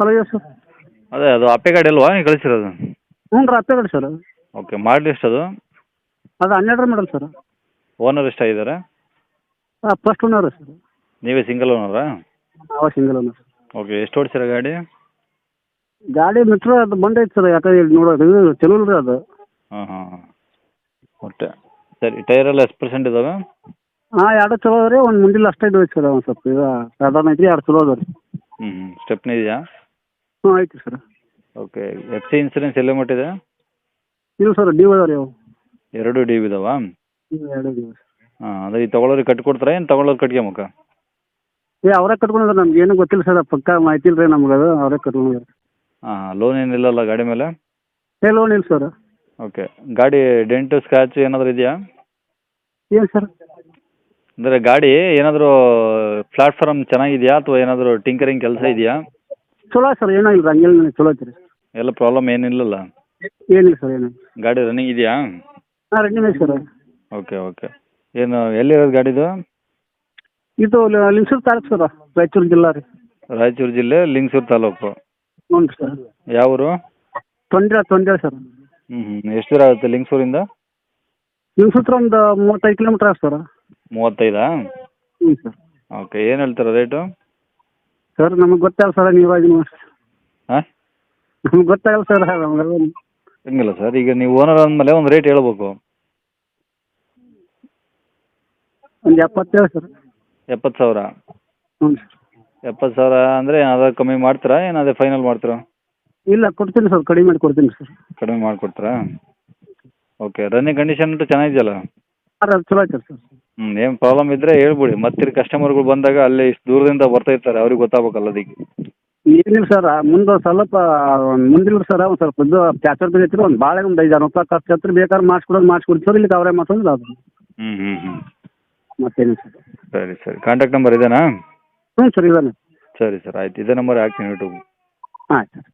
Hello yes sir. ಅದೇ ಅದು ಅಪ್ಪೆ ಗಾಡಿ ಅಲ್ವಾ ನೀವು ಕಳಿಸಿರೋದು? ಹ್ಞೂ ರೀ ಅಪ್ಪೆ ಗಾಡಿ ಸರ್. ಓಕೆ, ಮಾಡಲಿ ಎಷ್ಟು ಅದು? ಅದು 12 ಮಾಡಲ್ ಸರ್. ಓನರ್ ಎಷ್ಟಾಗಿದ್ದಾರೆ? ಹಾಂ, ಫಸ್ಟ್ ಓನರ್ ಸರ್. ನೀವೇ ಸಿಂಗಲ್ ಓನರಾ? ಅವ ಸಿಂಗಲ್ ಓನರ್. ಓಕೆ, ಎಷ್ಟು ಓಡಿಸಿರ ಗಾಡಿ? ಗಾಡಿ ಮೀಟ್ರ್ ಅದು ಬಂದೈತೆ ಸರ್, ಯಾಕಂದ್ರೆ ನೋಡೋದು ಚಲೋ ರೀ ಅದು. ಹಾಂ ಹಾಂ ಹಾಂ. ಒಟ್ಟೆ ಸರಿ, ಟೈರೆಲ್ಲ ಎಷ್ಟು ಪರ್ಸೆಂಟ್ ಇದ್ದಾವೆ? ಹಾಂ, ಎರಡು ಚಲೋ ಅದ ರೀ. ಒಂದು ಮುಂದಿಲ್ಲ ಅಷ್ಟೇ ಇದು ಐತೆ ಸರ್, ಒಂದು ಸ್ವಲ್ಪ ಇದು ಸಾಧಾರಣ ಐತಿ, ಎರಡು ಚಲೋ ಅದ ರೀ. ಹ್ಞೂ ಸ್ಟೆಪ್ನಿ ಇದೆಯಾ? ಹ್ಞೂ ಐತಿ sir. Okay, F C insurance ಎಲ್ಲ ಮಟ್ಟಿದೆ? ಇಲ್ಲ ಸರ್, ಡ್ಯೂ ಅದ ರೀ ಅವು. ಎರಡು ಡಿ ಇದಾವಾ? ಎರಡು ಡ್ಯೂ. ಹಾಂ, ಅದೇ ಈ ತೊಗೊಳೋರಿಗೆ ಕಟ್ಕೊಡ್ತಾರೆ ಏನು ತೊಗೊಳೋರು ಕಟ್ಕೊಮಕ್ಕ? ಅವರೇ ಕಟ್ಕೊಂಡಿದ್ದಾರೆ, ನಮ್ಗೆ ಏನೂ ಗೊತ್ತಿಲ್ಲ ಸರ್, ಪಕ್ಕ ಮಾಹಿತಿ ಇಲ್ಲ ರೀ ನಮ್ಗೆ, ಅದು ಅವರೇ ಕಟ್ಕೊಂಡಿದ್ದಾರೆ. ಹಾಂ, ಲೋನ್ ಏನಿಲ್ಲಲ್ಲ ಗಾಡಿ ಮೇಲೆ? ಲೋನ್ ಇಲ್ಲ ಸರ್. ಓಕೆ, ಗಾಡಿ ಡೆಂಟು ಸ್ಕ್ರ್ಯಾಚ್ ಏನಾದರೂ ಇದೆಯಾ? ಏನು ಸರ್? ಅಂದರೆ ಗಾಡಿ ಏನಾದರೂ ಪ್ಲಾಟ್ಫಾರ್ಮ್ ಚೆನ್ನಾಗಿದೆಯಾ ಅಥವಾ ಏನಾದರೂ ಟಿಂಕರಿಂಗ್ ಕೆಲಸ ಇದೆಯಾ? ಚಲೋ ಸರ್, ಏನೂ ಇಲ್ಲ, ಹಂಗೇನಿಲ್ಲ, ಚಲೋ ಐತಿ ರೀ. ಎಲ್ಲ ಪ್ರಾಬ್ಲಮ್ ಏನಿಲ್ಲಲ್ಲ? ಏನಿಲ್ಲ ಸರ್, ಏನಿಲ್ಲ. ಗಾಡಿ ರನ್ನಿಂಗ್ ಇದೆಯಾ? ಹಾಂ, ರನ್ನಿಂಗ್ ಐತೆ ಸರ್. Okay okay. ಏನು ಎಲ್ಲಿರೋದು ಗಾಡಿದು? ಇದು ಲಿಂಗಸೂರು ತಾಲೂಕು ಸರ್, ರಾಯಚೂರು ಜಿಲ್ಲಾ ರೀ. ರಾಯಚೂರು ಜಿಲ್ಲೆ ಲಿಂಗಸೂರು ತಾಲೂಕು. ಹ್ಞೂ ರೀ ಸರ್. ಯಾವ ಊರು? ತೊಂದ್ರೆ ಸರ್. ಎಷ್ಟು ದೂರ ಆಗುತ್ತೆ ಲಿಂಗಸೂರಿಂದ? ಲಿಂಗಸೂತ್ರ ಒಂದು 35 ಕಿಲೋಮೀಟ್ರ್ ಆಗುತ್ತೆ ಸರ್. 35? ಹ್ಞೂ ಸರ್. ಓಕೆ, ಏನು ಹೇಳ್ತೀರಾ ರೇಟು? ಸರ್ ನಮಗೆ ಗೊತ್ತಾಗಲ್ಲ ಸರ್, ನೀವಾಗಿ ಹಾಂ, ನಮ್ಗೆ ಗೊತ್ತಾಗಲ್ಲ ಸರ್ ನಮಗೆಲ್ಲ. ಹಂಗಿಲ್ಲ ಸರ್, ಈಗ ನೀವು ಓನರ್ ಅಂದಮೇಲೆ ಒಂದು ರೇಟ್ ಹೇಳ್ಬೇಕು. ಒಂದು 70 ಸರ್. 70,000? ಹ್ಞೂ ಸರ್. 70,000 ಅಂದರೆ ಅದಾಗ ಕಮ್ಮಿ ಮಾಡ್ತೀರಾ ಏನು ಅದೇ ಫೈನಲ್ ಮಾಡ್ತೀರಾ? ಇಲ್ಲ, ಕೊಡ್ತೀನಿ ಸರ್, ಕಡಿಮೆ ಮಾಡಿ ಕೊಡ್ತೀನಿ ಸರ್. ಕಡಿಮೆ ಮಾಡಿಕೊಡ್ತೀರಾ? ಓಕೆ, ರನ್ನಿಂಗ್ ಕಂಡೀಷನ್ ಅಂತೂ ಚೆನ್ನಾಗಿದೆಯಲ್ಲ? ಸರ್ ಅದು ಚಲೋ ಐತೆ ಸರ್. ಏನು ಪ್ರಾಬ್ಲಮ್ ಇದ್ದರೆ ಹೇಳ್ಬಿಡಿ, ಮತ್ತೆ ಕಸ್ಟಮರ್ಗಳು ಬಂದಾಗ ಅಲ್ಲಿ ಇಷ್ಟು ದೂರದಿಂದ ಬರ್ತಾ ಇರ್ತಾರೆ, ಅವ್ರಿಗೆ ಗೊತ್ತಾಗಬೇಕಲ್ಲ ಅದಕ್ಕೆ. ಏನಿಲ್ಲ ಸರ್, ಮುಂದೆ ಸ್ವಲ್ಪ ಮುಂದಿಲ್ಲ ಸರ್, ಒಂದು ಸ್ವಲ್ಪ ಇದು ಪ್ಯಾಚರ್ ಬೇಕೈತಿ, ಒಂದು ಭಾಳ ಒಂದು 5,000 ರೂಪಾಯಿ ಖರ್ಚು ಹತ್ತಿರ ಬೇಕಾದ್ರೆ ಮಾಡಿಸ್ಕೊಡ್ತೀವಿ ಸರ್, ಇಲ್ಲಿ ಅವರೇ ಮಾತಂದ್ರೆ ಅದು. ಹ್ಞೂ ಮತ್ತೇನು ಸರ್? ಸರಿ ಸರಿ, ಕಾಂಟ್ಯಾಕ್ಟ್ ನಂಬರ್ ಇದೇನಾ? ಹ್ಞೂ ಸರ್, ಇದಾನೆ. ಸರಿ ಸರ್, ಆಯ್ತು, ಇದೇ ನಂಬರ್ ಹಾಕ್ತೀನಿ ಯೂಟ್ಯೂಬ್. ಆಯ್ತು ಸರ್.